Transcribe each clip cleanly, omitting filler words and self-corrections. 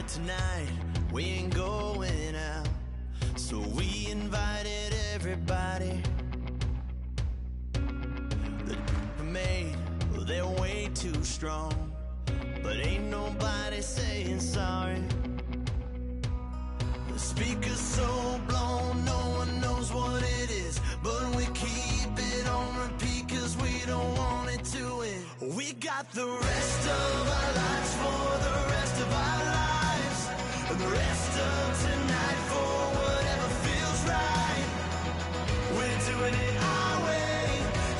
But tonight we ain't going out, so we invited everybody. The made, well, they're way too strong, but ain't nobody saying sorry. The speaker's so blown, no one knows what it is, but we keep it on repeat cause we don't want it to end. We got the rest of our lives for the rest of our lives, and the rest of tonight for whatever feels right. We're doing it our way,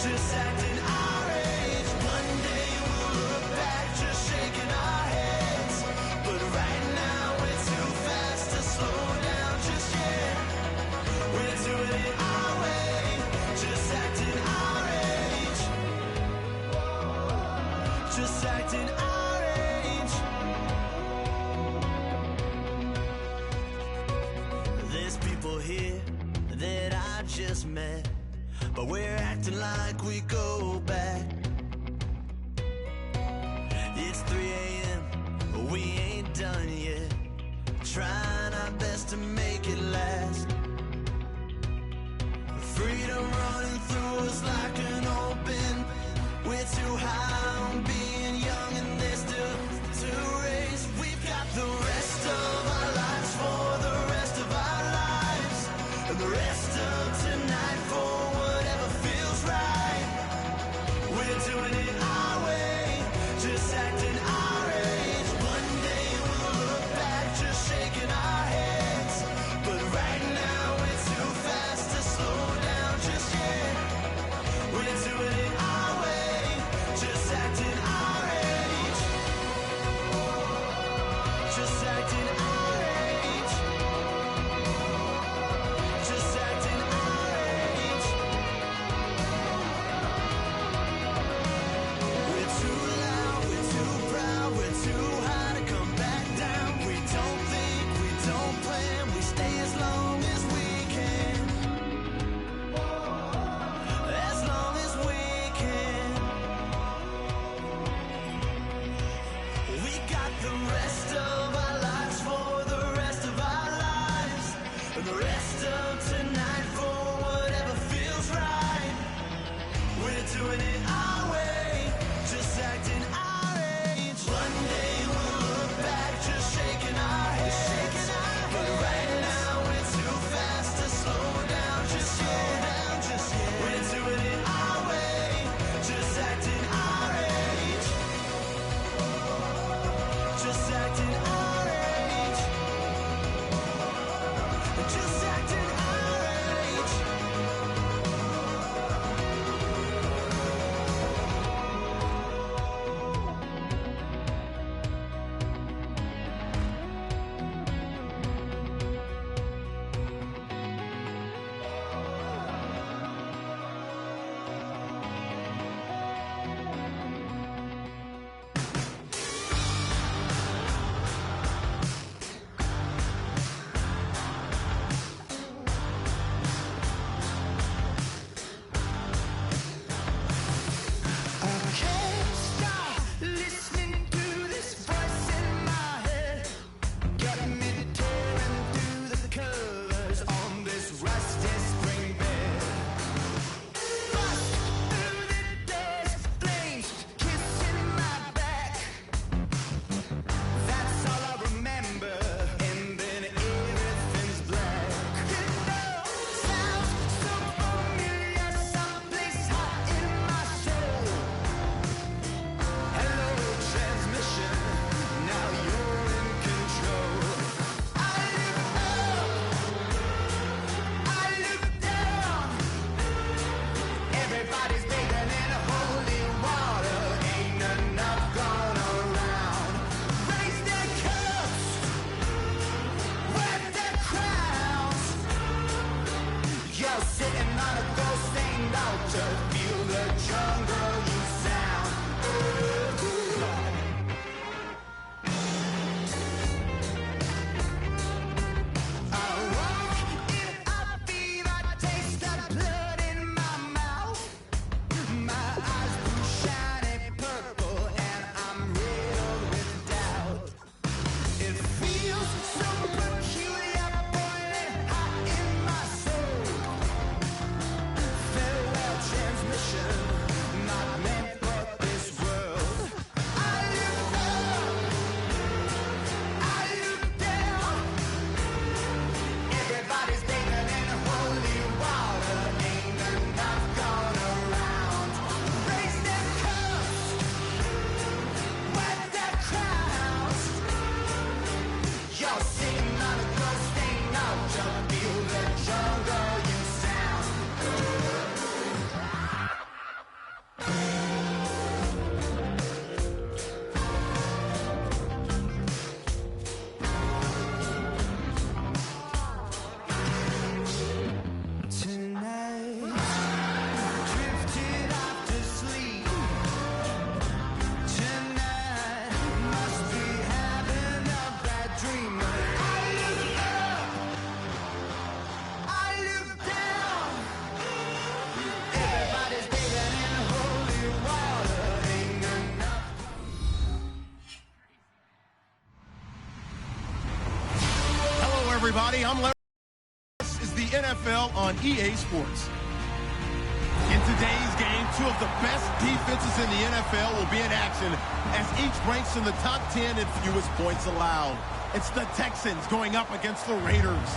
just acting our age. One day we'll look back just shaking our heads, but right now we're too fast to slow down just yet. We're doing it our way, just acting our age, just acting our age. There's people here that I just met, but we're acting like we go back. It's 3 a.m., but we ain't done yet, trying our best to make it last. Freedom running through us like an open. We're too high on being young and there's still to raise. We've got the rest of our lives for the rest of our lives, and the rest of tonight for whatever feels right. everybody. I'm Larry. This is the NFL on EA Sports. In today's game, two of the best defenses in the NFL will be in action as each ranks in the top 10 in fewest points allowed. It's the Texans going up against the Raiders.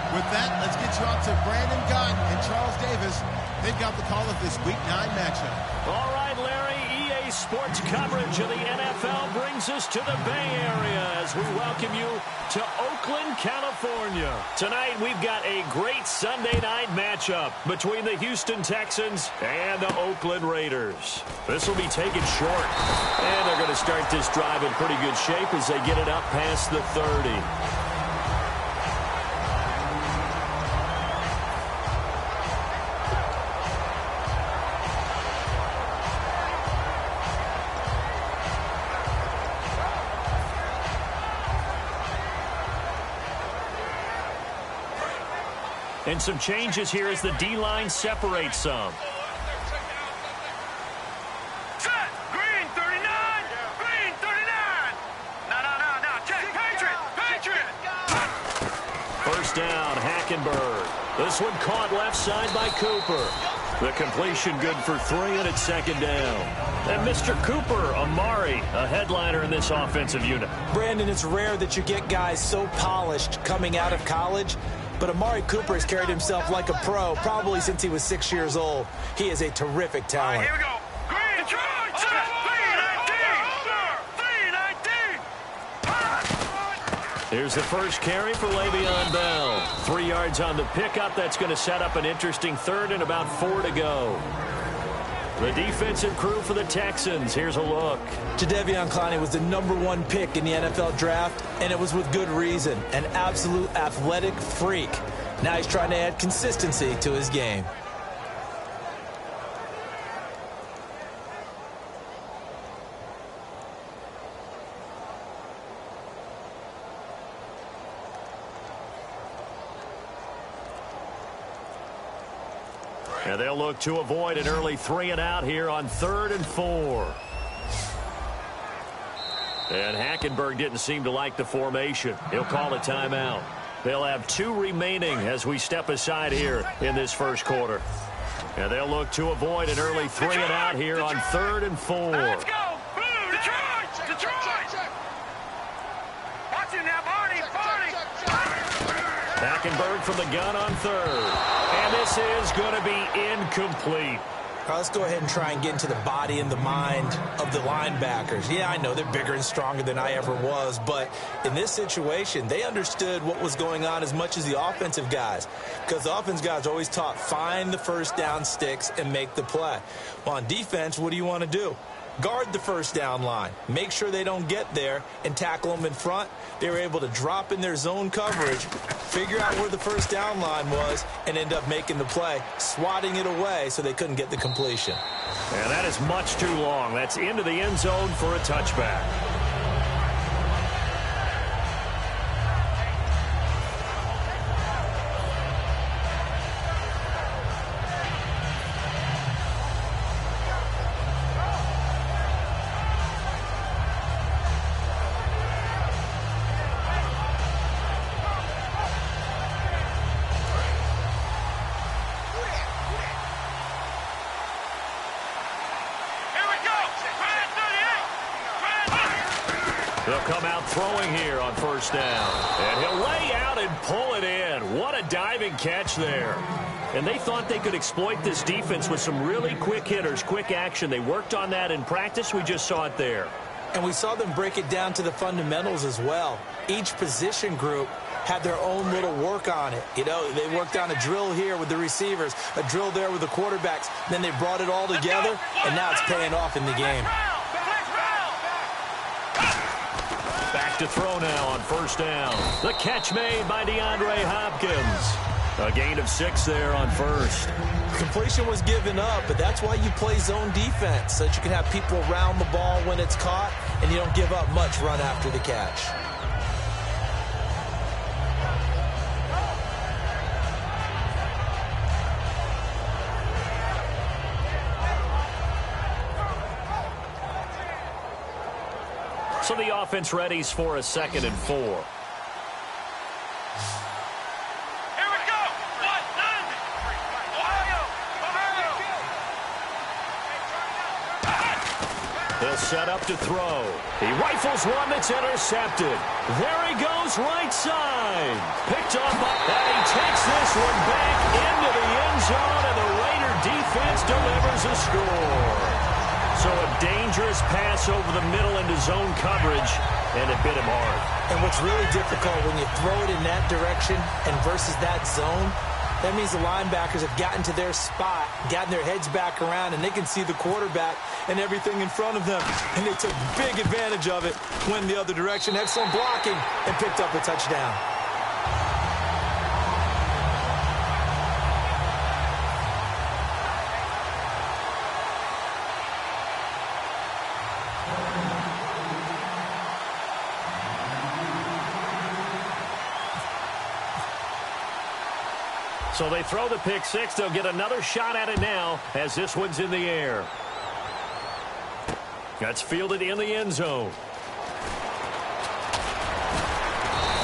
With that, let's get you out to Brandon Gott and Charles Davis. They've got the call of this Week 9 matchup. All right, Larry, EA Sports coverage of the NFL brings us to the Bay Area as we welcome you to Oakland, California. Tonight, we've got a great Sunday night matchup between the Houston Texans and the Oakland Raiders. This will be taken short, and they're going to start this drive in pretty good shape as they get it up past the 30. And some changes here as the D-line separates some. Set! Green 39! Green 39! No. Check! Patriot! First down, Hackenberg. This one caught left side by Cooper. The completion good for 3, and it's second down. And Mr. Cooper, Amari, a headliner in this offensive unit. Brandon, it's rare that you get guys so polished coming out of college. But Amari Cooper has carried himself like a pro probably since he was 6 years old. He is a terrific talent. Here we go. Green, Detroit, set, 3-19. Here's the first carry for Le'Veon Bell. 3 yards on the pickup. That's going to set up an interesting third and about 4 to go. The defensive crew for the Texans. Here's a look. Jadeveon Clowney was the #1 pick in the NFL draft, and it was with good reason. An absolute athletic freak. Now he's trying to add consistency to his game. And they'll look to avoid an early 3 and out here on 3rd and 4. And Hackenberg didn't seem to like the formation. He'll call a timeout. They'll have 2 remaining as we step aside here in this first quarter. And they'll look to avoid an early 3 and out here on 3rd and 4. Let's go! Blue, Detroit! Watch him now, Barney! Hackenberg from the gun on 3rd. And this is going to be incomplete. All right, let's go ahead and try and get into the body and the mind of the linebackers. Yeah, I know they're bigger and stronger than I ever was, but in this situation, they understood what was going on as much as the offensive guys, because the offensive guys are always taught, find the first down sticks and make the play. Well, on defense, what do you want to do? Guard the first down line. Make sure they don't get there and tackle them in front. They were able to drop in their zone coverage, figure out where the first down line was, and end up making the play, swatting it away so they couldn't get the completion. And that is much too long. That's into the end zone for a touchback. They'll come out throwing here on first down. And he'll lay out and pull it in. What a diving catch there. And they thought they could exploit this defense with some really quick hitters, quick action. They worked on that in practice. We just saw it there. And we saw them break it down to the fundamentals as well. Each position group had their own little work on it. You know, they worked on a drill here with the receivers, a drill there with the quarterbacks. Then they brought it all together, and now it's paying off in the game. Back to throw now on first down. The catch made by DeAndre Hopkins. A gain of 6 there on first. Completion was given up, but that's why you play zone defense, so that you can have people around the ball when it's caught, and you don't give up much run after the catch. So the offense readies for a 2nd and 4. He'll set up to throw. He rifles one that's intercepted. There he goes right side. Picked up, and he takes this one back into the end zone, and the Raider defense delivers a score. So a dangerous pass over the middle into zone coverage, and it bit him hard. And what's really difficult when you throw it in that direction and versus that zone, that means the linebackers have gotten to their spot, gotten their heads back around, and they can see the quarterback and everything in front of them. And they took big advantage of it, went the other direction, excellent blocking, and picked up a touchdown. So they throw the pick six. They'll get another shot at it now as this one's in the air. That's fielded in the end zone.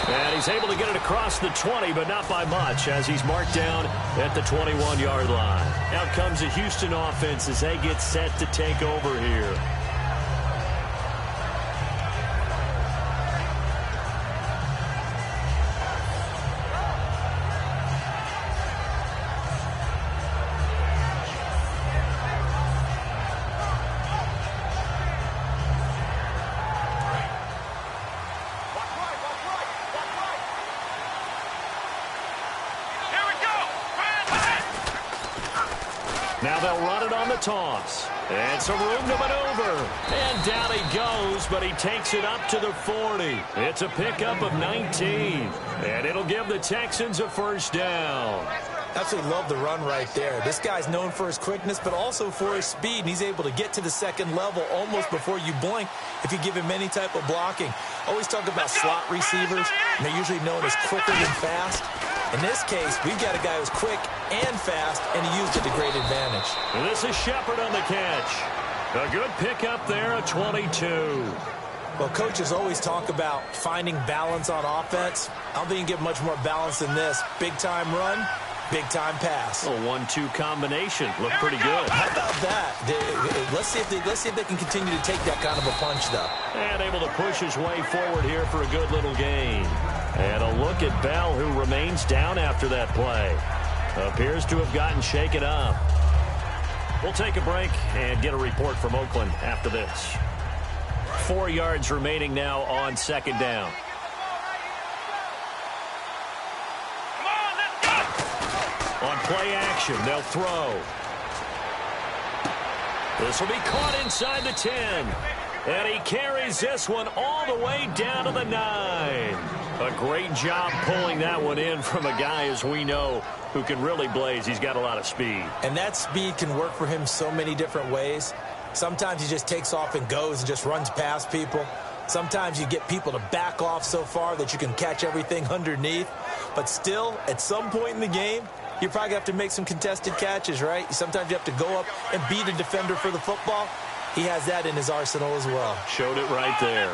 And he's able to get it across the 20, but not by much, as he's marked down at the 21-yard line. Out comes the Houston offense as they get set to take over here. Now they'll run it on the toss. And some room to maneuver. And down he goes, but he takes it up to the 40. It's a pickup of 19. And it'll give the Texans a first down. Absolutely love the run right there. This guy's known for his quickness, but also for his speed. And he's able to get to the second level almost before you blink if you give him any type of blocking. Always talk about slot receivers, and they're usually known as quicker than fast. In this case, we've got a guy who's quick and fast, and he used it to great advantage. And this is Shepard on the catch. A good pickup there, a 22. Well, coaches always talk about finding balance on offense. I don't think you can get much more balance than this. Big-time run, big-time pass. A 1-2 combination. Looked pretty good. How about that? Let's see if they can continue to take that kind of a punch, though. And able to push his way forward here for a good little gain. And a look at Bell, who remains down after that play. Appears to have gotten shaken up. We'll take a break and get a report from Oakland after this. 4 yards remaining now on second down. On play action, they'll throw. This will be caught inside the 10. And he carries this one all the way down to the 9. A great job pulling that one in from a guy, as we know, who can really blaze. He's got a lot of speed. And that speed can work for him so many different ways. Sometimes he just takes off and goes and just runs past people. Sometimes you get people to back off so far that you can catch everything underneath. But still, at some point in the game, you probably have to make some contested catches, right? Sometimes you have to go up and beat a defender for the football. He has that in his arsenal as well. Showed it right there.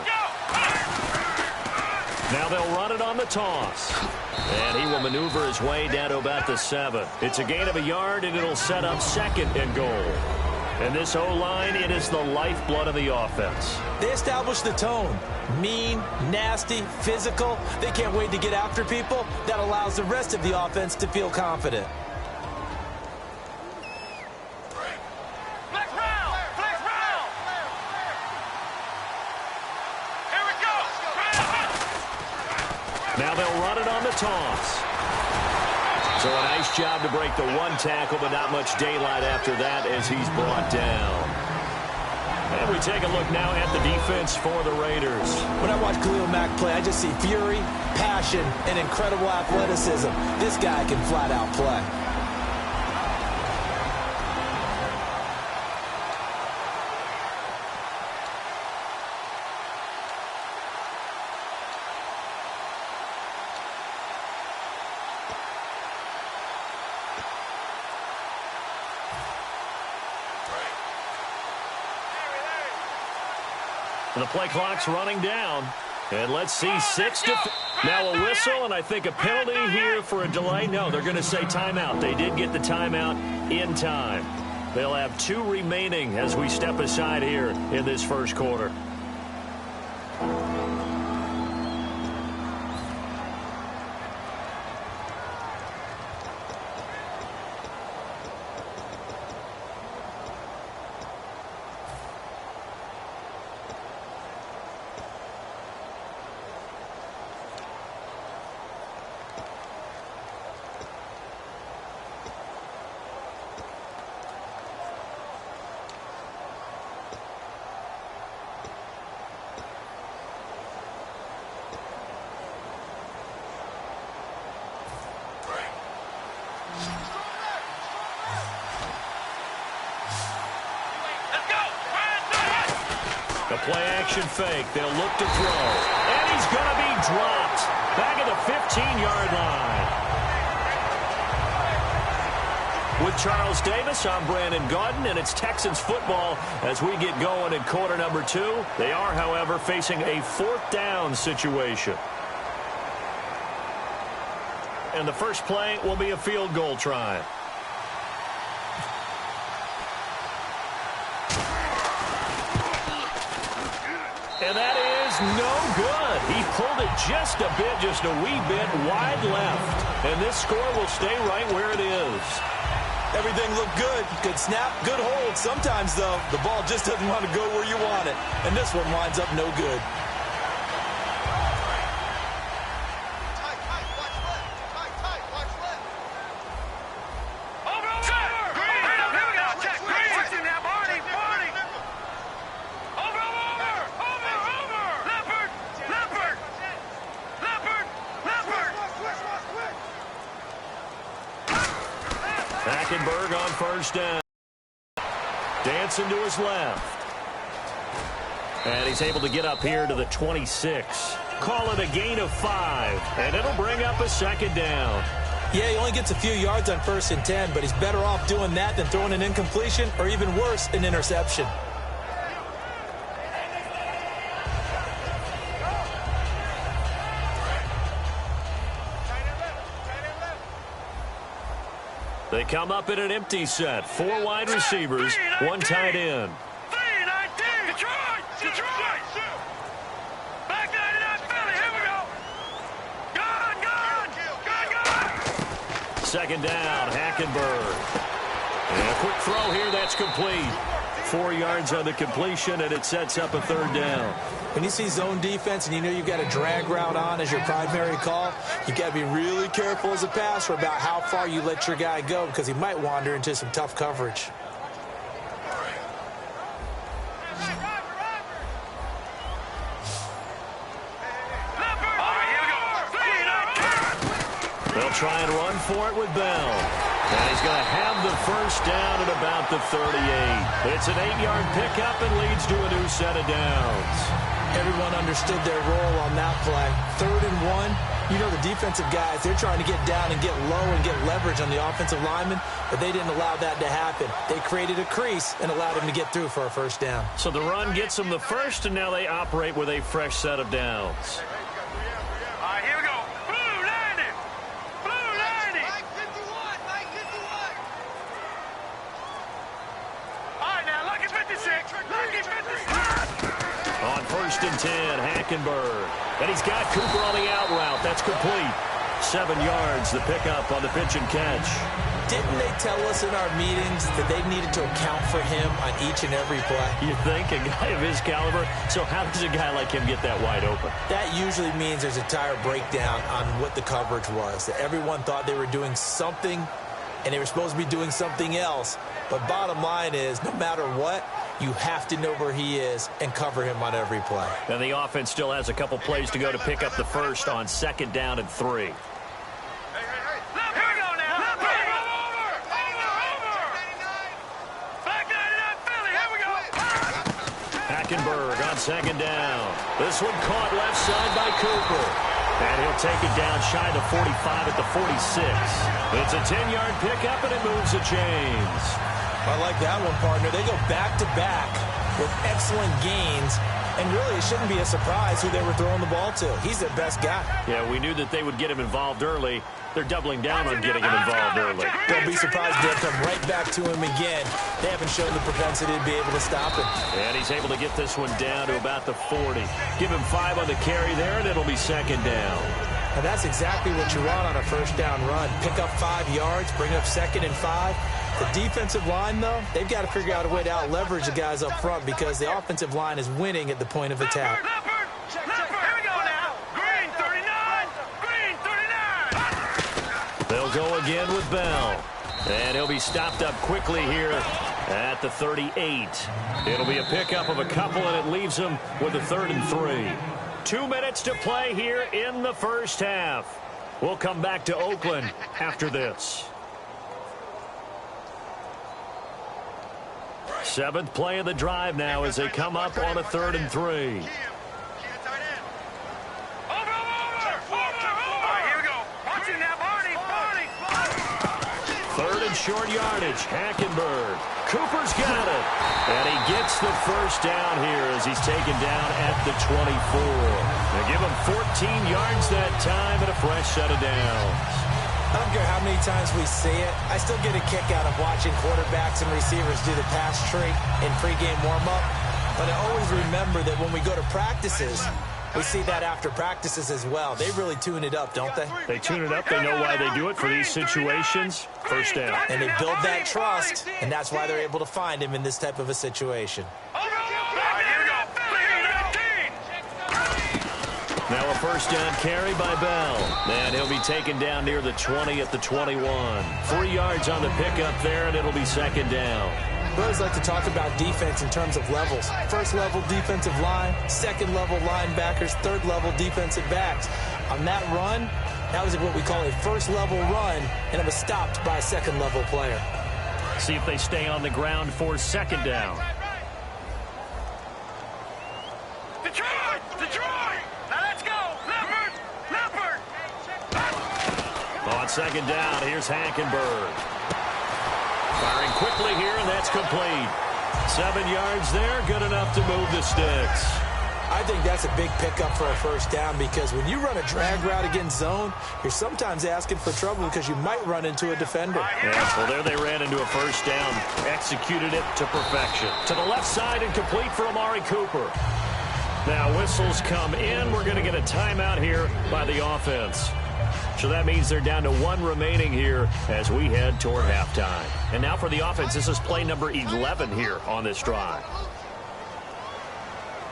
Now they'll run it on the toss. And he will maneuver his way down to about the 7. It's a gain of a yard, and it'll set up second and goal. And this O-line, it is the lifeblood of the offense. They establish the tone. Mean, nasty, physical. They can't wait to get after people. That allows the rest of the offense to feel confident. Now they'll run it on the toss. So a nice job to break the one tackle, but not much daylight after that as he's brought down. And we take a look now at the defense for the Raiders. When I watch Khalil Mack play, I just see fury, passion, and incredible athleticism. This guy can flat out play. The play clock's running down. And let's see, 6 to... Now a whistle, and I think a penalty here for a delay. No, they're going to say timeout. They did get the timeout in time. They'll have 2 remaining as we step aside here in this first quarter. The play-action fake. They'll look to throw. And he's going to be dropped. Back at the 15-yard line. With Charles Davis, I'm Brandon Gaudin, and it's Texans football as we get going in quarter number 2. They are, however, facing a 4th down situation. And the first play will be a field goal try. And that is no good. He pulled it just a wee bit wide left. And this score will stay right where it is. Everything looked good. Good snap, good hold. Sometimes, though, the ball just doesn't want to go where you want it. And this one winds up no good. On first down. Dancing to his left. And he's able to get up here to the 26. Call it a gain of 5. And it'll bring up a second down. Yeah, he only gets a few yards on 1st and 10, but he's better off doing that than throwing an incompletion or even worse, an interception. They come up in an empty set. 4 wide receivers, 1 tight end. Back 99 Philly, here we go. Gone. Second down, Hackenberg. And a quick throw here, that's complete. 4 yards on the completion, and it sets up a 3rd down. When you see zone defense and you know you've got a drag route on as your primary call, you got to be really careful as a passer about how far you let your guy go because he might wander into some tough coverage. They'll try and run for it with Bell. And he's going to have the first down at about the 38. It's an 8-yard pickup and leads to a new set of downs. Everyone understood their role on that play. 3rd and 1. You know the defensive guys, they're trying to get down and get low and get leverage on the offensive lineman, but they didn't allow that to happen. They created a crease and allowed him to get through for a first down. So the run gets them the first, and now they operate with a fresh set of downs. All right, here we go. Blue 90. Blue 90. Mike 51. Mike 51. All right, now, lucky 56. Lucky 56. On 1st and 10, Hackenberg. And he's got Cooper on the out route. That's complete. 7 yards, the pickup on the pitch and catch. Didn't they tell us in our meetings that they needed to account for him on each and every play? You think? A guy of his caliber? So how does a guy like him get that wide open? That usually means there's a tire breakdown on what the coverage was. That everyone thought they were doing something, and they were supposed to be doing something else. But bottom line is, no matter what, you have to know where he is and cover him on every play. And the offense still has a couple plays to go to pick up the first on 2nd down and 3. Hackenberg on 2nd down. This one caught left side by Cooper. And he'll take it down shy of the 45 at the 46. It's a 10-yard pickup, and it moves the chains. I like that one, partner. They go back-to-back. with excellent gains. And really, it shouldn't be a surprise who they were throwing the ball to. He's their best guy. Yeah, we knew that they would get him involved early. They're doubling down on getting him involved early. Don't be surprised if they'll come right back to him again. They haven't shown the propensity to be able to stop him. And he's able to get this one down to about the 40. Give him 5 on the carry there, and it'll be second down. And that's exactly what you want on a first down run. Pick up 5 yards, bring up 2nd and 5. The defensive line, though, they've got to figure out a way to out-leverage the guys up front because the offensive line is winning at the point of attack. Here we go now. Green 39. Green 39. They'll go again with Bell. And he'll be stopped up quickly here at the 38. It'll be a pickup of a couple, and it leaves them with a 3rd and 3. 2 minutes to play here in the first half. We'll come back to Oakland after this. 7th play of the drive now as they come up on a 3rd and 3. Over. All right, here we go. Watch it now, Barney. 3rd and short yardage. Hackenberg. Cooper's got it. And he gets the first down here as he's taken down at the 24. They give him 14 yards that time and a fresh set of downs. I don't care how many times we see it. I still get a kick out of watching quarterbacks and receivers do the pass tree in pregame warm-up. But I always remember that when we go to practices, we see that after practices as well. They really tune it up, don't they? They tune it up. They know why they do it for these situations. First down. And they build that trust, and that's why they're able to find him in this type of a situation. Now a first down carry by Bell. And he'll be taken down near the 20 at the 21. 3 yards on the pickup there, and it'll be second down. We always like to talk about defense in terms of levels. First level defensive line, second level linebackers, third level defensive backs. On that run, that was what we call a first level run, and it was stopped by a second level player. See if they stay on the ground for second down. On second down, here's Hackenberg. Firing quickly here, and that's complete. 7 yards there, good enough to move the sticks. I think that's a big pickup for a first down because when you run a drag route against zone, you're sometimes asking for trouble because you might run into a defender. Yes, well, there they ran into a first down. Executed it to perfection. To the left side and complete for Amari Cooper. Now whistles come in. We're going to get a timeout here by the offense. So that means they're down to 1 remaining here as we head toward halftime. And now for the offense, this is play number 11 here on this drive.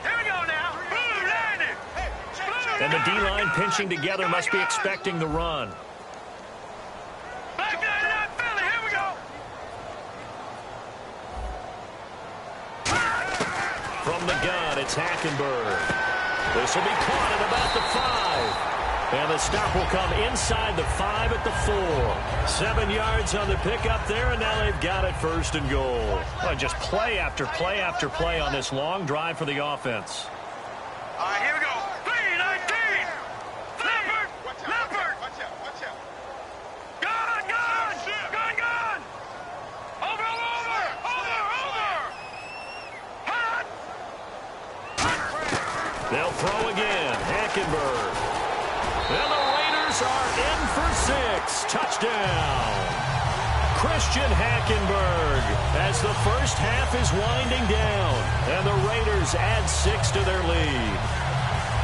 Here we go now. Blue landing. And the D-line pinching together must be expecting the run. Back 99 Philly. Here we go. From the gun, it's Hackenberg. This will be caught at about the 5. And the stop will come inside the 5 at the 4. 7 yards on the pickup there, and now they've got it first and goal. Well, just play after play after play on this long drive for the offense. All right, here we go. 3-19. Leopard. Leopard. Watch out. Gun. Over. Hot. They'll throw again. Hackenberg. And the Raiders are in for 6. Touchdown. Christian Hackenberg as the first half is winding down. And the Raiders add 6 to their lead.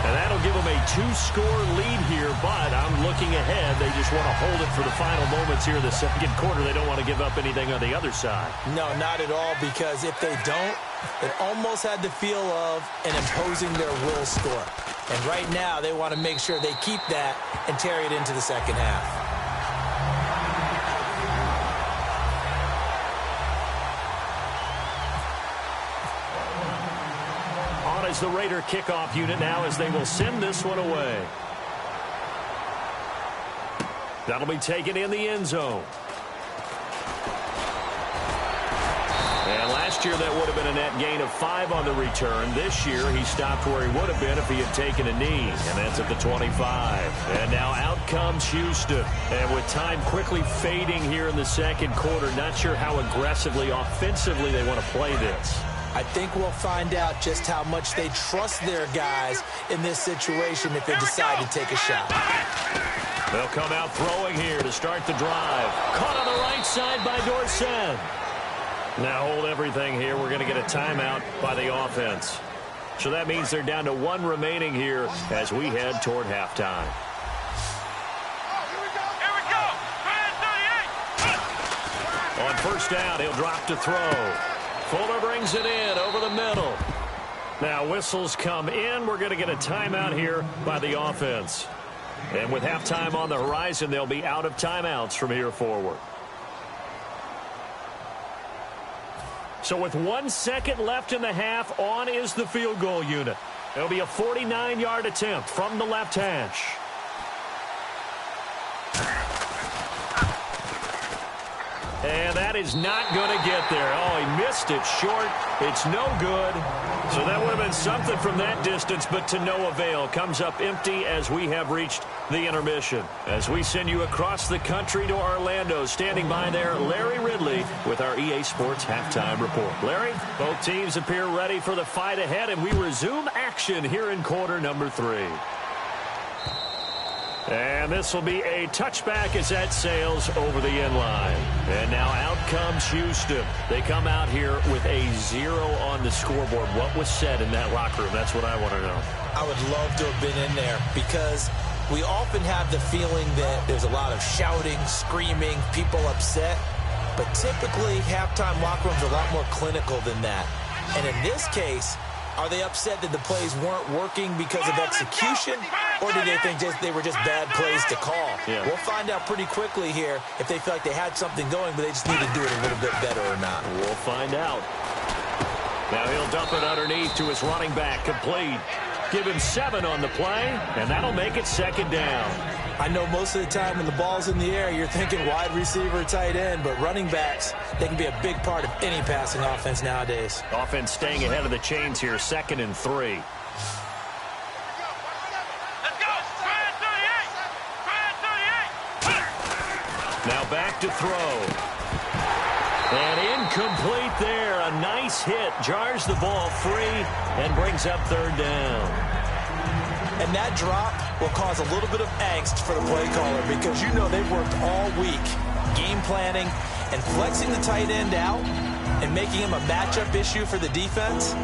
And that'll give them a 2-score lead here, but I'm looking ahead. They just want to hold it for the final moments here in the second quarter. They don't want to give up anything on the other side. No, not at all, because if they don't, it almost had the feel of an imposing their will score. And right now, they want to make sure they keep that and carry it into the second half. On is the Raider kickoff unit now as they will send this one away. That'll be taken in the end zone. And last year that would have been a net gain of 5 on the return. This year he stopped where he would have been if he had taken a knee. And that's at the 25. And now out comes Houston. And with time quickly fading here in the second quarter, not sure how aggressively, offensively they want to play this. I think we'll find out just how much they trust their guys in this situation if they decide to take a shot. They'll come out throwing here to start the drive. Caught on the right side by Dorsett. Now hold everything here. We're going to get a timeout by the offense. So that means they're down to 1 remaining here as we head toward halftime. On first down, he'll drop to throw. Fuller brings it in over the middle. Now whistles come in. We're going to get a timeout here by the offense. And with halftime on the horizon, they'll be out of timeouts from here forward. So with 1 second left in the half, on is the field goal unit. It'll be a 49-yard attempt from the left hash. And that is not going to get there. Oh, he missed it short. It's no good. So that would have been something from that distance, but to no avail. Comes up empty as we have reached the intermission. As we send you across the country to Orlando, standing by there, Larry Ridley with our EA Sports Halftime Report. Larry, both teams appear ready for the fight ahead, and we resume action here in quarter number 3. And this will be a touchback as that sails over the end line. And now out comes Houston. They come out here with a 0 on the scoreboard. What was said in that locker room? That's what I want to know. I would love to have been in there because we often have the feeling that there's a lot of shouting, screaming, people upset. But typically, halftime locker rooms are a lot more clinical than that. And in this case, are they upset that the plays weren't working because of execution, or do they think they were just bad plays to call? Yeah. We'll find out pretty quickly here if they feel like they had something going, but they just need to do it a little bit better or not. We'll find out. Now he'll dump it underneath to his running back, complete. Give him 7 on the play, and that'll make it second down. I know most of the time when the ball's in the air, you're thinking wide receiver, tight end, but running backs, they can be a big part of any passing offense nowadays. Offense staying ahead of the chains here, 2nd and 3. Let's go! Try it, 38! Now back to throw. And incomplete there. A nice hit. Jars the ball free and brings up 3rd down. And that drop will cause a little bit of angst for the play caller because you know they've worked all week game planning and flexing the tight end out and making him a matchup issue for the defense.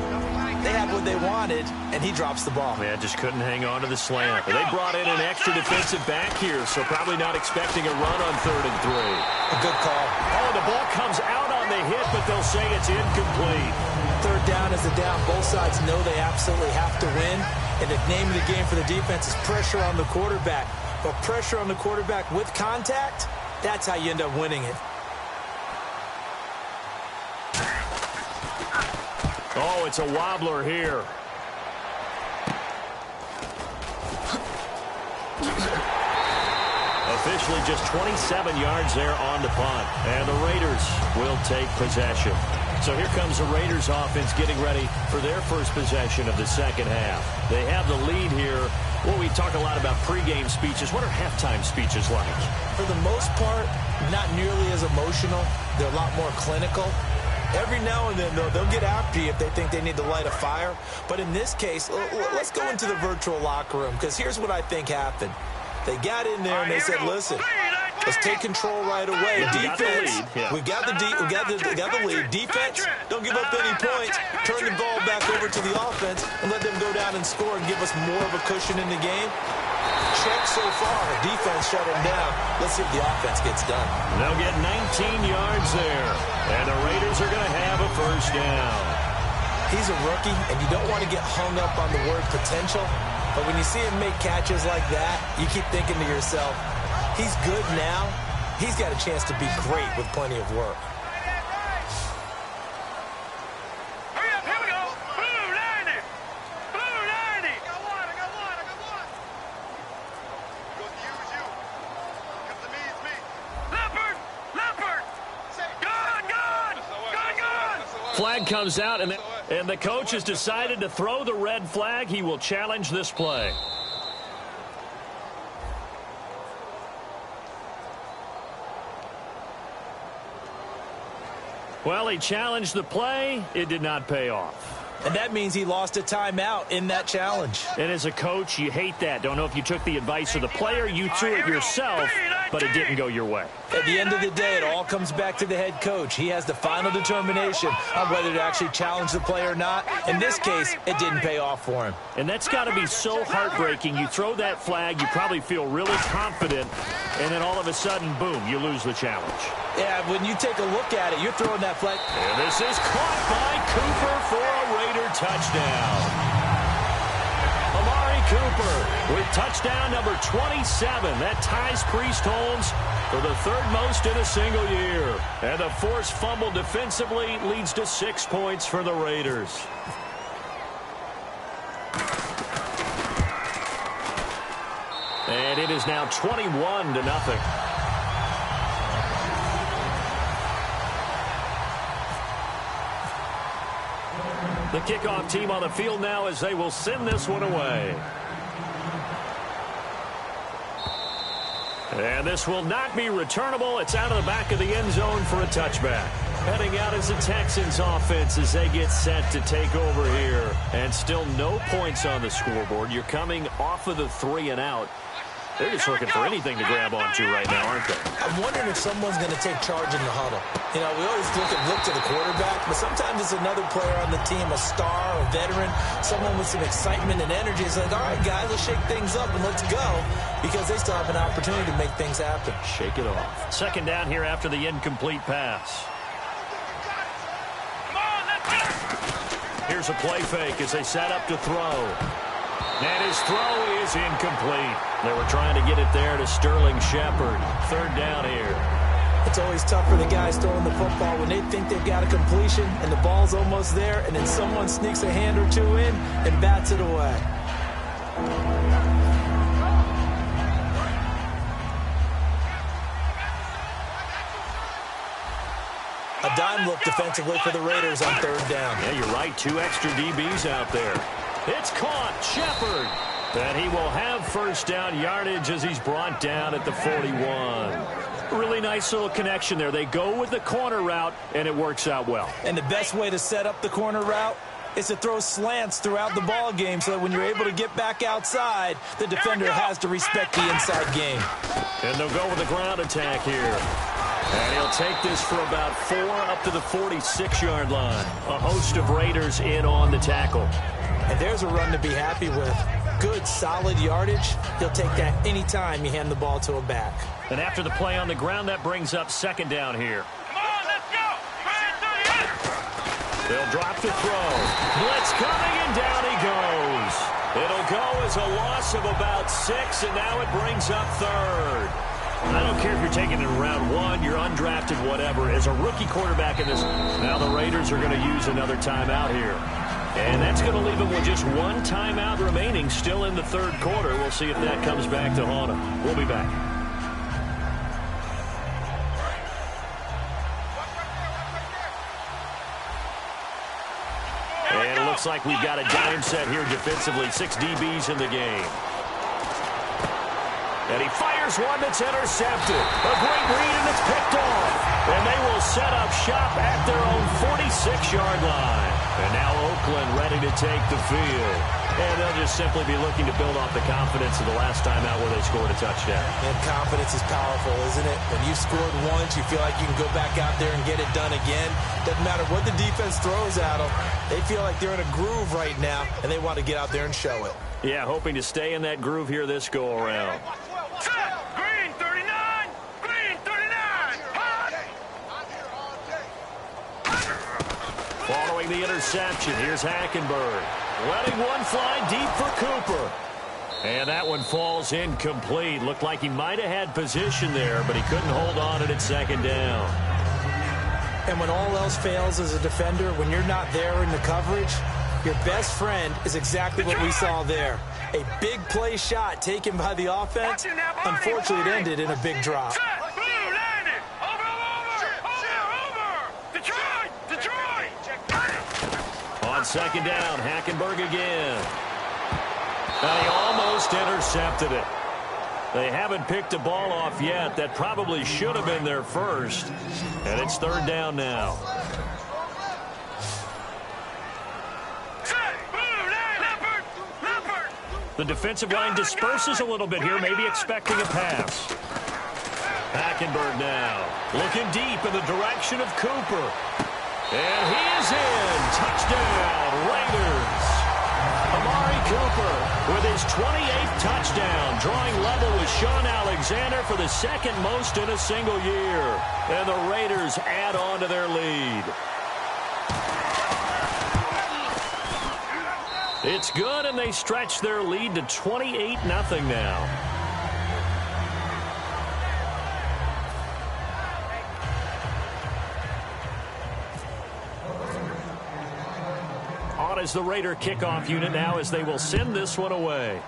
They had what they wanted, and he drops the ball. Yeah, just couldn't hang on to the slant. They brought in an extra defensive back here, so probably not expecting a run on 3rd and 3. A good call. Oh, the ball comes out on the hit, but they'll say it's incomplete. 3rd down is the down. Both sides know they absolutely have to win. And the name of the game for the defense is pressure on the quarterback. But pressure on the quarterback with contact, that's how you end up winning it. Oh, it's a wobbler here. Officially just 27 yards there on the punt. And the Raiders will take possession. So here comes the Raiders offense getting ready for their first possession of the second half. They have the lead here. Well, we talk a lot about pregame speeches. What are halftime speeches like? For the most part, not nearly as emotional. They're a lot more clinical. Every now and then, though, they'll get after you if they think they need to light a fire. But in this case, let's go into the virtual locker room, because here's what I think happened. They got in there and they said, listen, let's take control right away. Defense, we got the lead. Defense, don't give up any points. Turn the ball back over to the offense and let them go down and score and give us more of a cushion in the game. Check so far. The defense shut him down. Let's see if the offense gets done. They'll get 19 yards there. And the Raiders are going to have a first down. He's a rookie, and you don't want to get hung up on the word potential. But when you see him make catches like that, you keep thinking to yourself, he's good now. He's got a chance to be great with plenty of work. Hurry up, here we go. Blue 90. Blue 90. I got one. Gonna use you. Comes to me, it's me. Leopard. Gun. Flag comes out, and the coach has decided to throw the red flag. He will challenge this play. Well, he challenged the play. It did not pay off. And that means he lost a timeout in that challenge. And as a coach, you hate that. Don't know if you took the advice of the player, you threw it yourself, but it didn't go your way. At the end of the day, it all comes back to the head coach. He has the final determination on whether to actually challenge the play or not. In this case, it didn't pay off for him. And that's got to be so heartbreaking. You throw that flag, you probably feel really confident, and then all of a sudden, boom, you lose the challenge. Yeah, when you take a look at it, you're throwing that flag. And this is caught by Cooper for a Raider touchdown. Amari Cooper with touchdown number 27. That ties Priest Holmes for the third most in a single year. And the forced fumble defensively leads to 6 points for the Raiders. And it is now 21-0. The kickoff team on the field now as they will send this one away. And this will not be returnable. It's out of the back of the end zone for a touchback. Heading out is the Texans offense as they get set to take over here. And still no points on the scoreboard. You're coming off of the 3 and out. They're just looking for anything to grab onto right now, aren't they? I'm wondering if someone's going to take charge in the huddle. You know, we always look to the quarterback, but sometimes it's another player on the team, a star, a veteran, someone with some excitement and energy. It's like, all right, guys, let's shake things up and let's go, because they still have an opportunity to make things happen. Shake it off. Second down here after the incomplete pass. Here's a play fake as they set up to throw. And his throw is incomplete. They were trying to get it there to Sterling Shepard. Third down here. It's always tough for the guys throwing the football when they think they've got a completion and the ball's almost there, and then someone sneaks a hand or two in and bats it away. A dime look defensively for the Raiders on third down. Yeah, you're right. 2 extra DBs out there. It's caught. Shepard. And he will have first down yardage as he's brought down at the 41. Really nice little connection there. They go with the corner route, and it works out well. And the best way to set up the corner route is to throw slants throughout the ball game so that when you're able to get back outside, the defender has to respect the inside game. And they'll go with the ground attack here. And he'll take this for about 4 up to the 46-yard line. A host of Raiders in on the tackle. And there's a run to be happy with. Good, solid yardage. He'll take that anytime you hand the ball to a back. And after the play on the ground, that brings up second down here. Come on, let's go. They'll drop to throw. Blitz coming, and down he goes. It'll go as a loss of about 6, and now it brings up third. I don't care if you're taking it in round 1, you're undrafted, whatever. As a rookie quarterback in this, now the Raiders are going to use another timeout here. And that's going to leave them with just 1 timeout remaining still in the third quarter. We'll see if that comes back to haunt them. We'll be back. And it looks like we've got a dime set here defensively. 6 DBs in the game. And he fires one that's intercepted. A great read, and it's picked off. And they will set up shop at their own 46-yard line. And now Oakland ready to take the field. And they'll just simply be looking to build off the confidence of the last time out where they scored a touchdown. And confidence is powerful, isn't it? When you've scored once, you feel like you can go back out there and get it done again. Doesn't matter what the defense throws at them. They feel like they're in a groove right now, and they want to get out there and show it. Yeah, hoping to stay in that groove here this go-around. Green 39! Green 39! Hot! Following the interception, here's Hackenberg. Letting one fly deep for Cooper. And that one falls incomplete. Looked like he might have had position there, but he couldn't hold on at second down. And when all else fails as a defender, when you're not there in the coverage, your best friend is exactly what we saw there. A big play shot taken by the offense. Unfortunately, it ended in a big drop. On second down, Hackenberg again. And he almost intercepted it. They haven't picked a ball off yet. That probably should have been their first. And it's third down now. The defensive line disperses a little bit here, maybe expecting a pass. Hackenberg now looking deep in the direction of Cooper. And he is in. Touchdown, Raiders. Amari Cooper with his 28th touchdown, drawing level with Sean Alexander for the second most in a single year. And the Raiders add on to their lead. It's good, and they stretch their lead to 28-0 now. On is the Raider kickoff unit now as they will send this one away.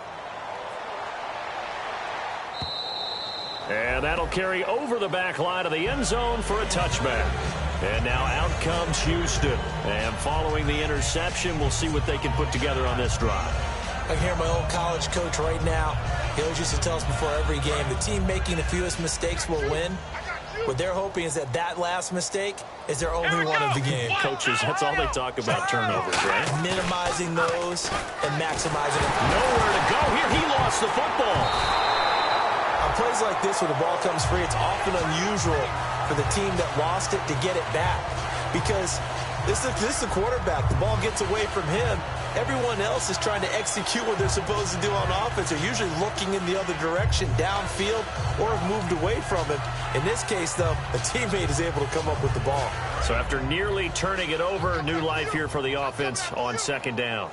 And that'll carry over the back line of the end zone for a touchback. And now out comes Houston. And following the interception, we'll see what they can put together on this drive. I can hear my old college coach right now. He always used to tell us before every game, the team making the fewest mistakes will win. What they're hoping is that that last mistake is their only one of the game. Coaches, that's all they talk about, turnovers, right? Minimizing those and maximizing them. Nowhere to go here. He lost the football. On plays like this where the ball comes free, it's often unusual for the team that lost it to get it back. Because this is the quarterback. The ball gets away from him. Everyone else is trying to execute what they're supposed to do on offense. They're usually looking in the other direction, downfield, or have moved away from him. In this case, though, a teammate is able to come up with the ball. So after nearly turning it over, new life here for the offense on second down.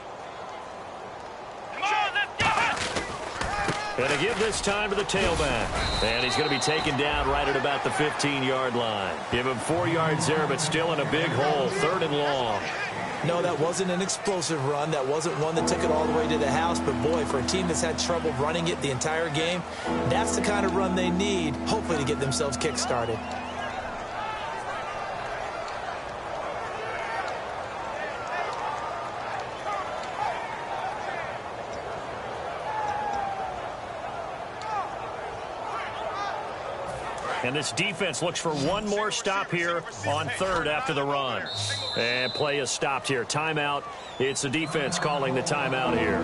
Going to give this time to the tailback. And he's going to be taken down right at about the 15-yard line. Give him 4 yards there, but still in a big hole, third and long. No, that wasn't an explosive run. That wasn't one that took it all the way to the house. But, boy, for a team that's had trouble running it the entire game, that's the kind of run they need, hopefully, to get themselves kick-started. And this defense looks for one more stop here on third after the run. And play is stopped here. Timeout. It's the defense calling the timeout here.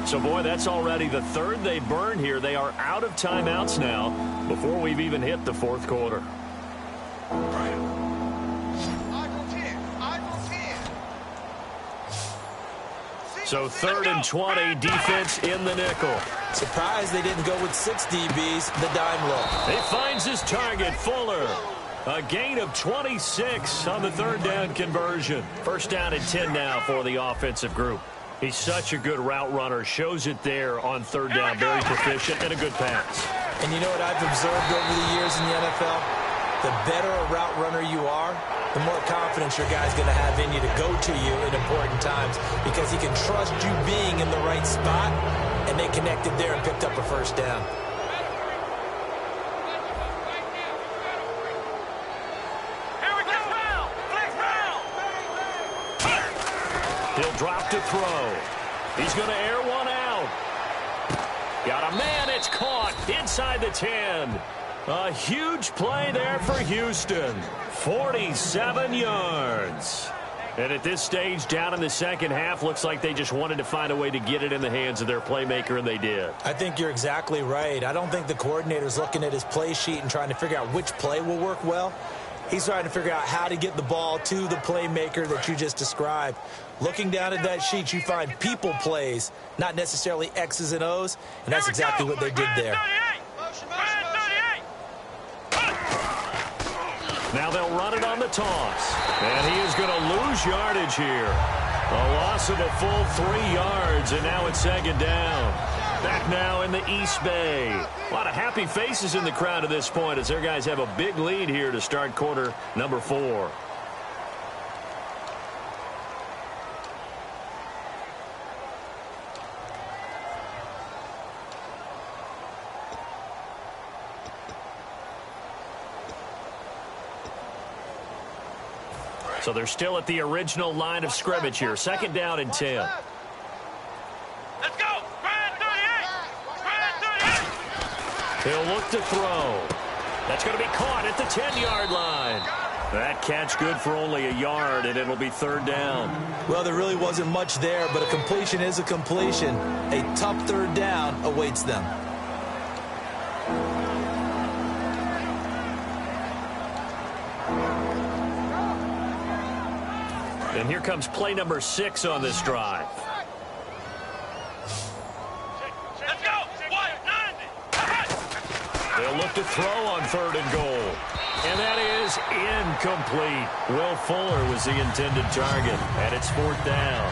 So, boy, that's already the third they burn here. They are out of timeouts now before we've even hit the fourth quarter. So 3rd and 20, defense in the nickel. Surprised they didn't go with 6 DBs, the dime look. He finds his target, Fuller. A gain of 26 on the third down conversion. First down and 10 now for the offensive group. He's such a good route runner. Shows it there on third down. Very proficient and a good pass. And you know what I've observed over the years in the NFL? The better a route runner you are, the more confidence your guy's going to have in you to go to you in important times because he can trust you being in the right spot, and they connected there and picked up a first down. He'll drop to throw. He's going to air one out. Got a man. It's caught inside the 10. A huge play there for Houston. 47 yards. And at this stage, down in the second half, looks like they just wanted to find a way to get it in the hands of their playmaker, and they did. I think you're exactly right. I don't think the coordinator's looking at his play sheet and trying to figure out which play will work well. He's trying to figure out how to get the ball to the playmaker that you just described. Looking down at that sheet, you find people plays, not necessarily X's and O's, and that's exactly what they did there. Now they'll run it on the toss. And he is going to lose yardage here. A loss of a full 3 yards, and now it's second down. Back now in the East Bay. A lot of happy faces in the crowd at this point as their guys have a big lead here to start quarter number 4. So they're still at the original line of scrimmage here. Second down and 10. Let's go! He'll look to throw. That's going to be caught at the 10-yard line. That catch good for only a yard, and it'll be third down. Well, there really wasn't much there, but a completion is a completion. A tough third down awaits them. And here comes play number 6 on this drive. Let's go. 190. They'll look to throw on 3rd and goal. And that is incomplete. Will Fuller was the intended target, and it's 4th down.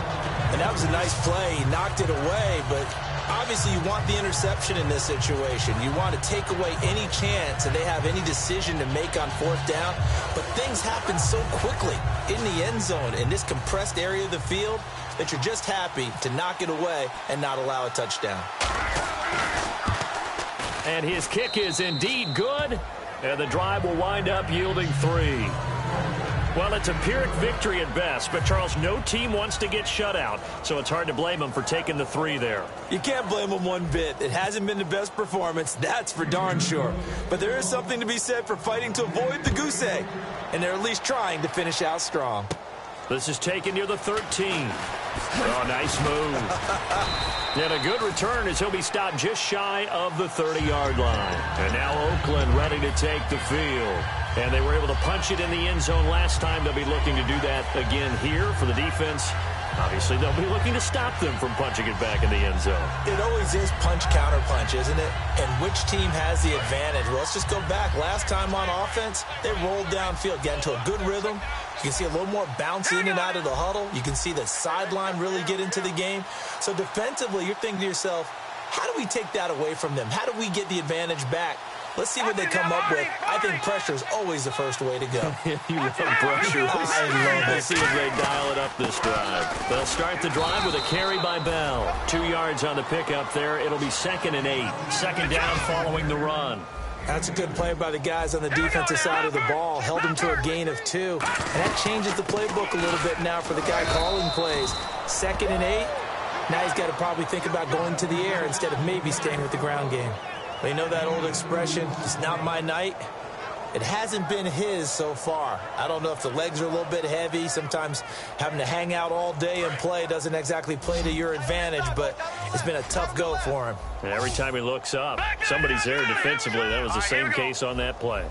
And that was a nice play. He knocked it away, but obviously you want the interception in this situation. You want to take away any chance that they have any decision to make on 4th down. But things happen so quickly in the end zone in this compressed area of the field that you're just happy to knock it away and not allow a touchdown. And his kick is indeed good. And the drive will wind up yielding 3. Well, it's a Pyrrhic victory at best, but, Charles, no team wants to get shut out, so it's hard to blame them for taking the 3 there. You can't blame them one bit. It hasn't been the best performance, that's for darn sure. But there is something to be said for fighting to avoid the goose egg, and they're at least trying to finish out strong. This is taken near the 13. Oh, nice move. And a good return as he'll be stopped just shy of the 30-yard line. And now Oakland ready to take the field. And they were able to punch it in the end zone last time. They'll be looking to do that again here for the defense. Obviously, they'll be looking to stop them from punching it back in the end zone. It always is punch-counter-punch, isn't it? And which team has the advantage? Well, let's just go back. Last time on offense, they rolled downfield, got into a good rhythm. You can see a little more bounce in and out of the huddle. You can see the sideline really get into the game. So defensively, you're thinking to yourself, how do we take that away from them? How do we get the advantage back? Let's see what they come up with. I think pressure is always the first way to go. You love pressure. We'll see if they dial it up this drive. They'll start the drive with a carry by Bell. 2 yards on the pickup there. It'll be 2nd and 8. 2nd down following the run. That's a good play by the guys on the defensive side of the ball. Held them to a gain of 2. And that changes the playbook a little bit now for the guy calling plays. 2nd and 8. Now he's got to probably think about going to the air instead of maybe staying with the ground game. They know that old expression, it's not my night. It hasn't been his so far. I don't know if the legs are a little bit heavy. Sometimes having to hang out all day and play doesn't exactly play to your advantage, but it's been a tough go for him. And every time he looks up, somebody's there defensively. That was the same case on that play.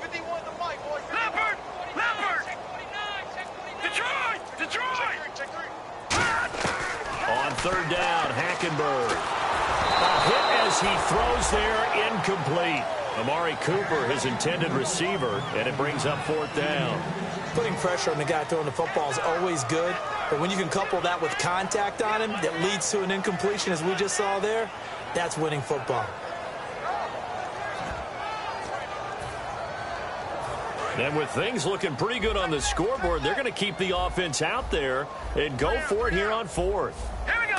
Leopard! Leopard! Detroit! Detroit! On 3rd down, Hackenberg. A hit as he throws there, incomplete. Amari Cooper, his intended receiver, and it brings up 4th down. Putting pressure on the guy throwing the football is always good, but when you can couple that with contact on him that leads to an incompletion, as we just saw there, that's winning football. And with things looking pretty good on the scoreboard, they're going to keep the offense out there and go for it here on 4th. Here we go!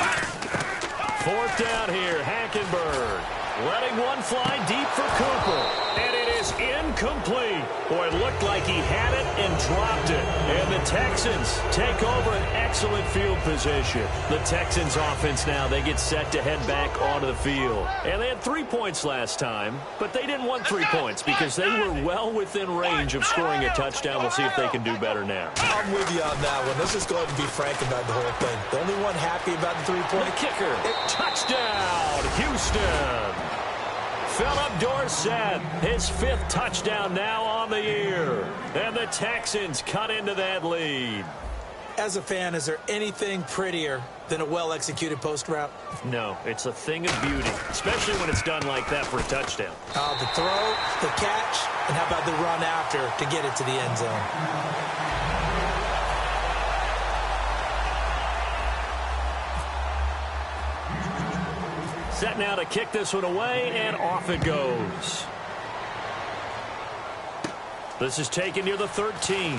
4th down here, Hackenberg. Letting one fly deep for Cooper. And it is incomplete. Boy, it looked like he had it and dropped it. And the Texans take over an excellent field position. The Texans offense now, they get set to head back onto the field. And they had 3 points last time, but they didn't want 3 points because they were well within range of scoring a touchdown. We'll see if they can do better now. I'm with you on that one. Let's just go ahead and be frank about the whole thing. The only one happy about the 3-point kicker. Touchdown, Houston. Philip Dorsett, his 5th touchdown now on the year. And the Texans cut into that lead. As a fan, is there anything prettier than a well-executed post route? No, it's a thing of beauty, especially when it's done like that for a touchdown. The throw, the catch, and how about the run after to get it to the end zone? Set now to kick this one away, and off it goes. This is taken near the 13.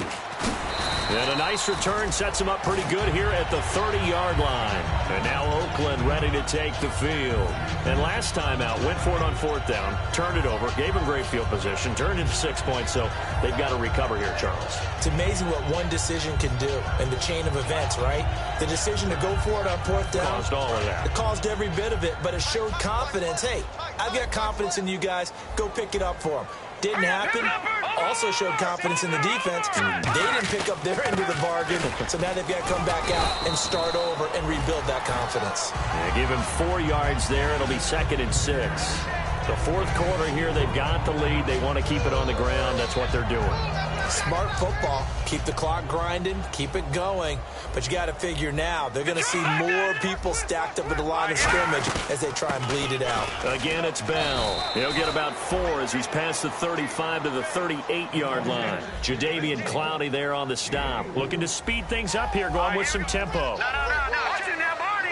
And a nice return sets him up pretty good here at the 30-yard line. And now Oakland ready to take the field. And last time out, went for it on 4th down, turned it over, gave him great field position, turned it to 6 points, so they've got to recover here, Charles. It's amazing what one decision can do in the chain of events, right? The decision to go for it on 4th down. Caused all of that. It caused every bit of it, but it showed confidence. Hey, I've got confidence in you guys. Go pick it up for them. Didn't happen. Also showed confidence in the defense. They didn't pick up their end of the bargain, so now they've got to come back out and start over and rebuild that confidence. Yeah, give him 4 yards there. It'll be 2nd and 6. The 4th quarter here, they've got the lead. They want to keep it on the ground. That's what they're doing. Smart football. Keep the clock grinding. Keep it going. But you got to figure now, they're going to see more people stacked up at the line of scrimmage as they try and bleed it out. Again, it's Bell. He'll get about 4 as he's past the 35 to the 38-yard line. Jadeveon Clowney there on the stop. Looking to speed things up here, going with some tempo. No. Watch it now, Barney.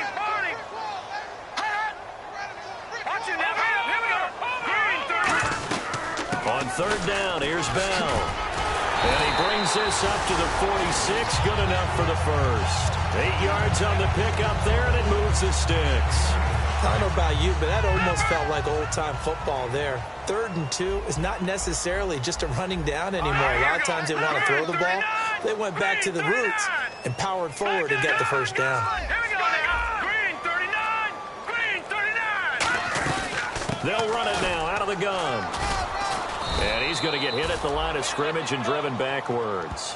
Watch it now, here we go. Green 30. On 3rd down, here's Bell. And he brings this up to the 46. Good enough for the first. 8 yards on the pickup there, and it moves the sticks. I don't know about you, but that almost felt like old-time football there. 3rd and 2 is not necessarily just a running down anymore. A lot of times they want to throw the ball. They went back to the roots and powered forward and got the first down. Here we go now. Green 39. Green 39. They'll run it now out of the gun. And he's going to get hit at the line of scrimmage and driven backwards.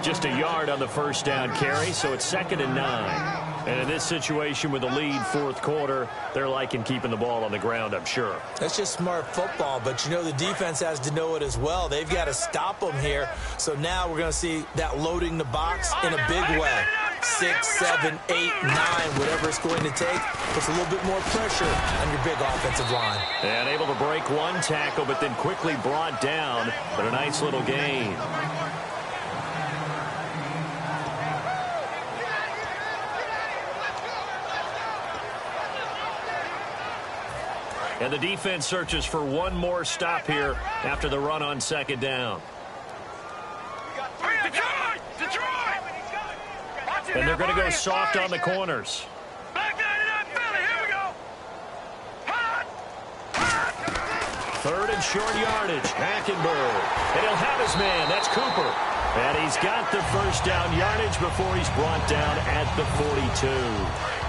Just a yard on the first down carry, so it's 2nd and 9. And in this situation with the lead 4th quarter, they're liking keeping the ball on the ground, I'm sure. That's just smart football, but you know the defense has to know it as well. They've got to stop them here. So now we're going to see that loading the box in a big way. 6, 7, 8, 9, whatever it's going to take, puts a little bit more pressure on your big offensive line. And able to break one tackle, but then quickly brought down. But a nice little gain. And the defense searches for one more stop here after the run on 2nd down. And they're going to go soft on the corners. Back 99 Philly, here we go. 3rd and short yardage. Hackenberg. And he'll have his man. That's Cooper. And he's got the first down yardage before he's brought down at the 42.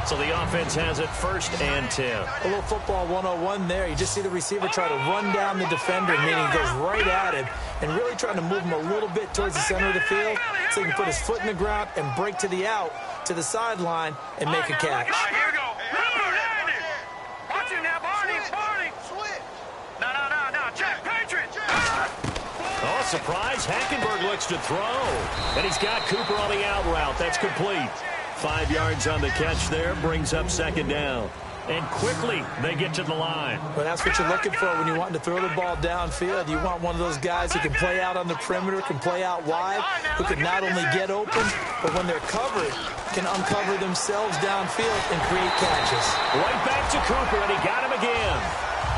So the offense has it 1st and 10. A little football 101 there. You just see the receiver try to run down the defender, meaning he goes right at him and really trying to move him a little bit towards the center of the field so he can put his foot in the ground and break to the out, to the sideline, and make a catch. Here we go. Watch him now, Barney. No. Check, Patriots. Oh, surprise. Hackenberg looks to throw. And he's got Cooper on the out route. That's complete. 5 yards on the catch there. Brings up 2nd down. And quickly, they get to the line. Well, that's what you're looking for when you want to throw the ball downfield. You want one of those guys who can play out on the perimeter, can play out wide, who can not only get open, but when they're covered, can uncover themselves downfield and create catches. Right back to Cooper, and he got him again.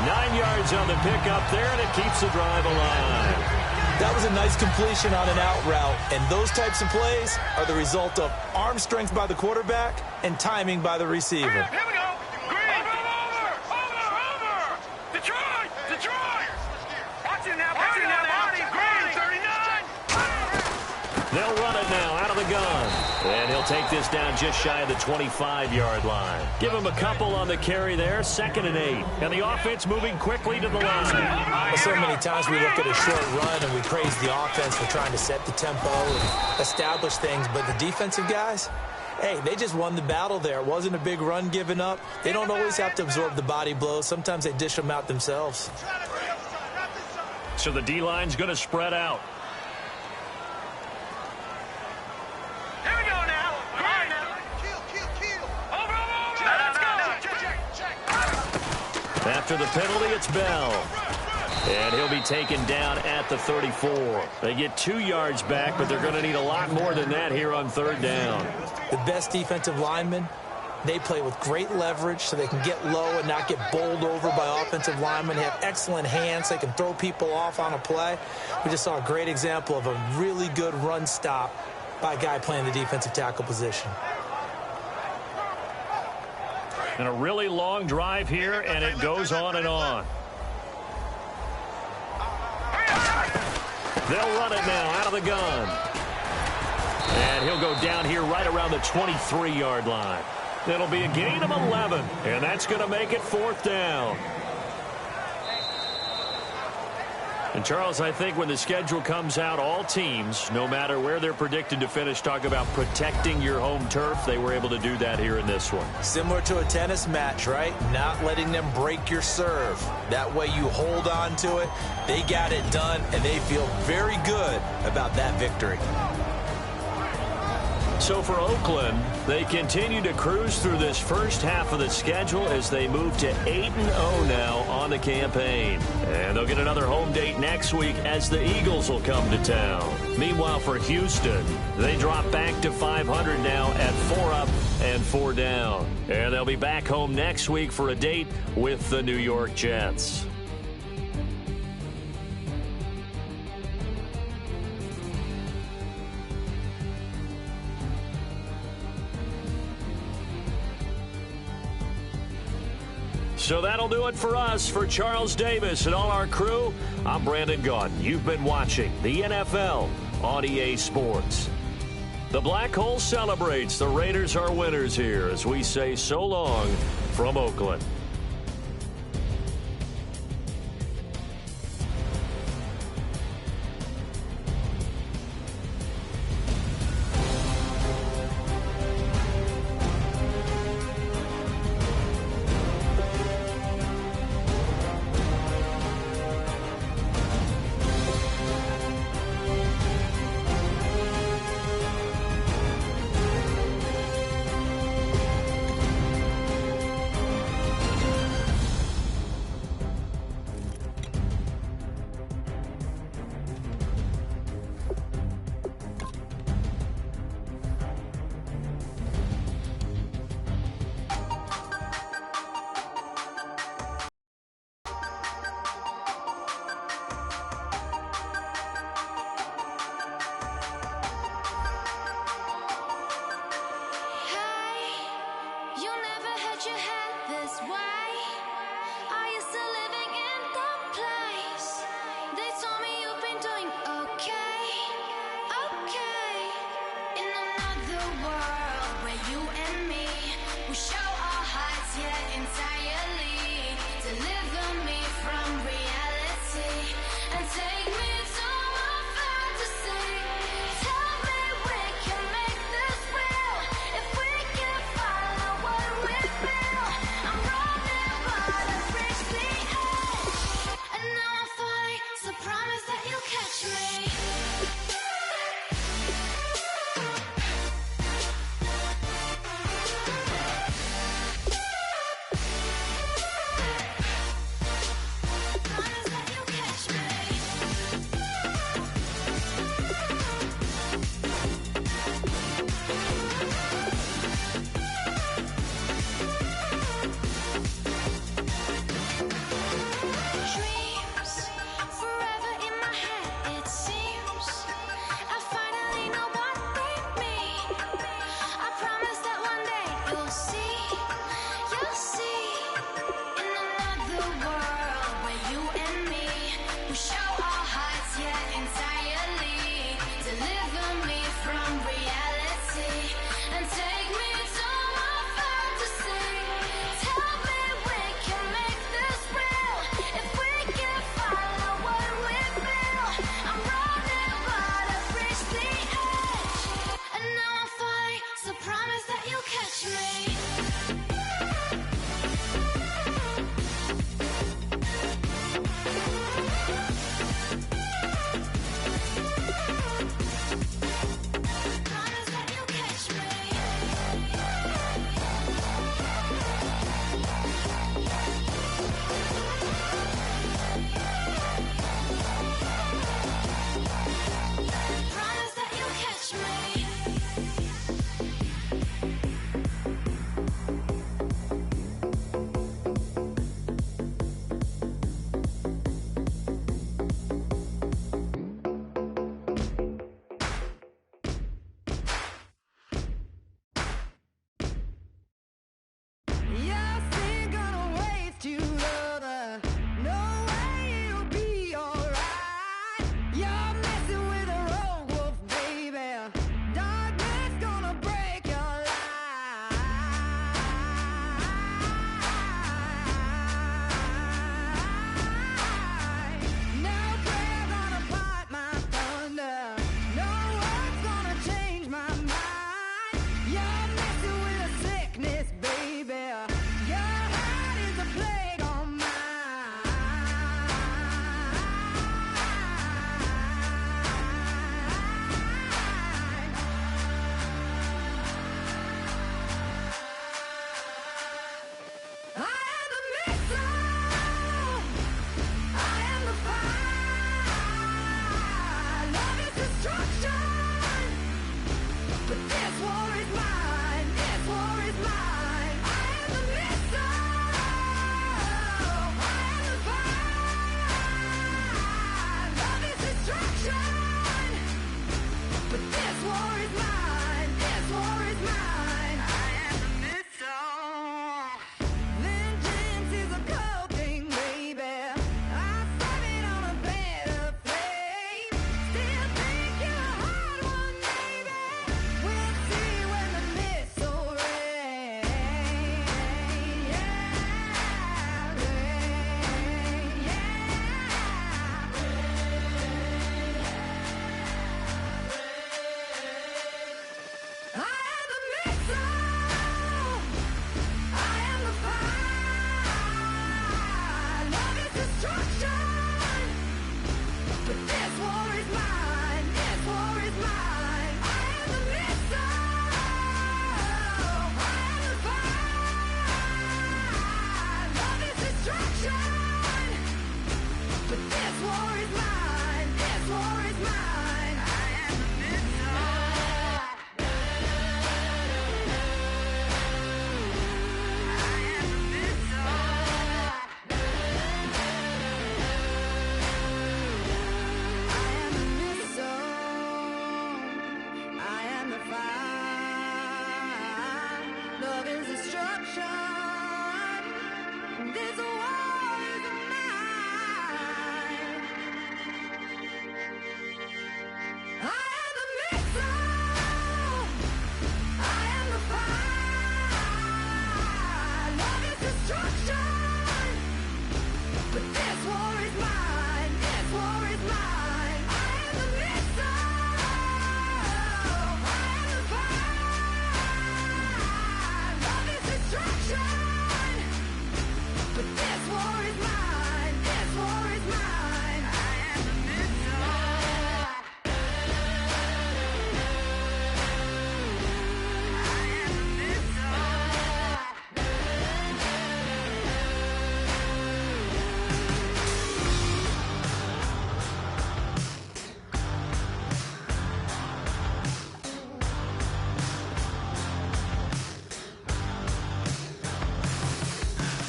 9 yards on the pickup there, and it keeps the drive alive. That was a nice completion on an out route, and those types of plays are the result of arm strength by the quarterback and timing by the receiver. Here we go. Green. Over. Detroit. Watch it now, Barney. Green 39. They'll run it now out of the gun. And he'll take this down just shy of the 25-yard line. Give him a couple on the carry there. 2nd and 8. And the offense moving quickly to the line. Well, so many times we look at a short run and we praise the offense for trying to set the tempo and establish things. But the defensive guys, hey, they just won the battle there. It wasn't a big run given up. They don't always have to absorb the body blows. Sometimes they dish them out themselves. So the D-line's going to spread out. After the penalty, it's Bell. And he'll be taken down at the 34. They get 2 yards back, but they're going to need a lot more than that here on 3rd down. The best defensive linemen, they play with great leverage so they can get low and not get bowled over by offensive linemen. They have excellent hands. They can throw people off on a play. We just saw a great example of a really good run stop by a guy playing the defensive tackle position. And a really long drive here, and it goes on and on. They'll run it now out of the gun. And he'll go down here right around the 23-yard line. It'll be a gain of 11, and that's going to make it 4th down. And, Charles, I think when the schedule comes out, all teams, no matter where they're predicted to finish, talk about protecting your home turf. They were able to do that here in this one. Similar to a tennis match, right? Not letting them break your serve. That way you hold on to it. They got it done, and they feel very good about that victory. So for Oakland, they continue to cruise through this first half of the schedule as they move to 8-0 now on the campaign. And they'll get another home date next week as the Eagles will come to town. Meanwhile, for Houston, they drop back to 500 now at 4 up and 4 down. And they'll be back home next week for a date with the New York Jets. So that'll do it for us. For Charles Davis and all our crew, I'm Brandon Gaudin. You've been watching the NFL on EA Sports. The Black Hole celebrates. The Raiders are winners here as we say so long from Oakland. This war is mine. I am the missile. I am the fire. Love is destruction. But this war is mine. This war is mine. I am the missile. I am the fire. Love is destruction. But this war is mine. This war is mine. I am the missile. I am the missile.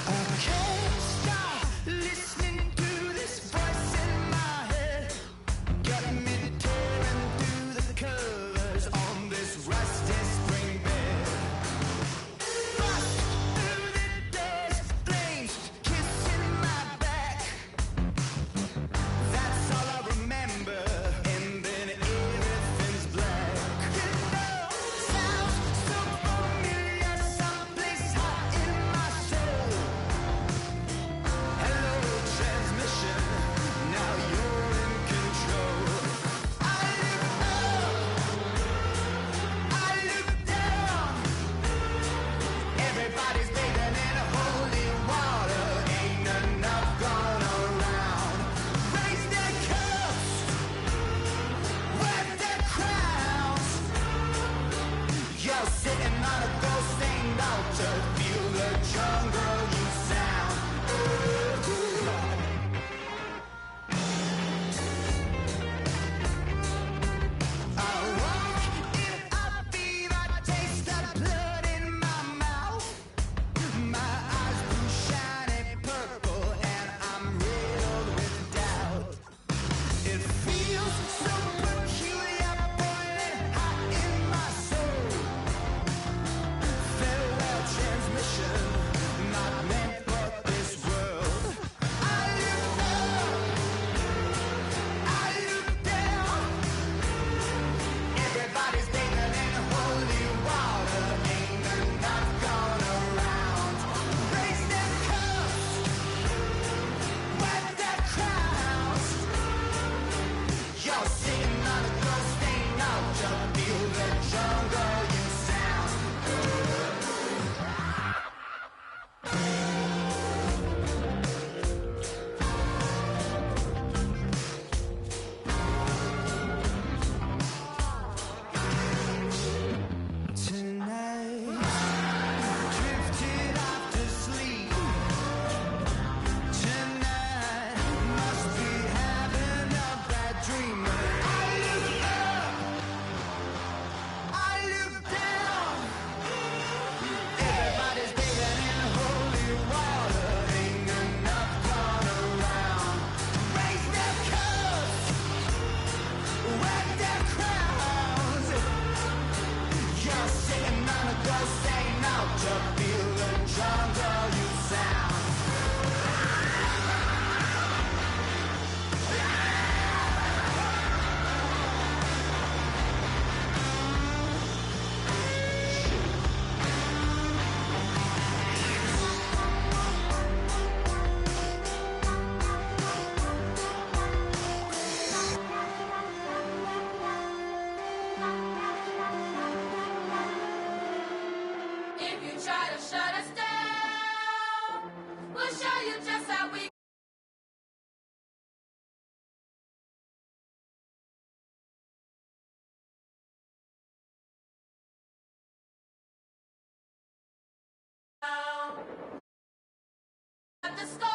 I can't stop listening to this voice in my head. Got me tearing through the covers on this rusty spring bed. Thrust through the days, flames kissing my back. That's all I remember, and then everything's black. You know, sounds so familiar, someplace hot in my soul. Hello, transmission. Now you're in control. I look up, I look down. Everybody's bathing in holy water. Ain't enough gone around. Raise their cups, wear their crowns. You're sitting on a gold-stained altar. Feel the jungle you sound. I walk in a fever, taste the blood in my mouth. My eyes blue, shiny purple, and I'm riddled with doubt. It feels so peculiar, boiling hot in my soul. Farewell, transmission, not meant for this world. I look up, I look down. Everybody's bathing in holy water. Ain't enough gone around. Raise their cups, wear their crowns. You're sitting on a gold-stained altar. Feel the jungle you sound. Tonight, drifted off to sleep. Tonight, must be having a bad dream. I look up, I look down. Everybody's bathing in holy water. Ain't enough gone around. Raise their cups, wear their crowns. You're sitting on a gold-stained altar. Feel the jungle you sound. If you try to shut us down, we'll show you just how we at the start.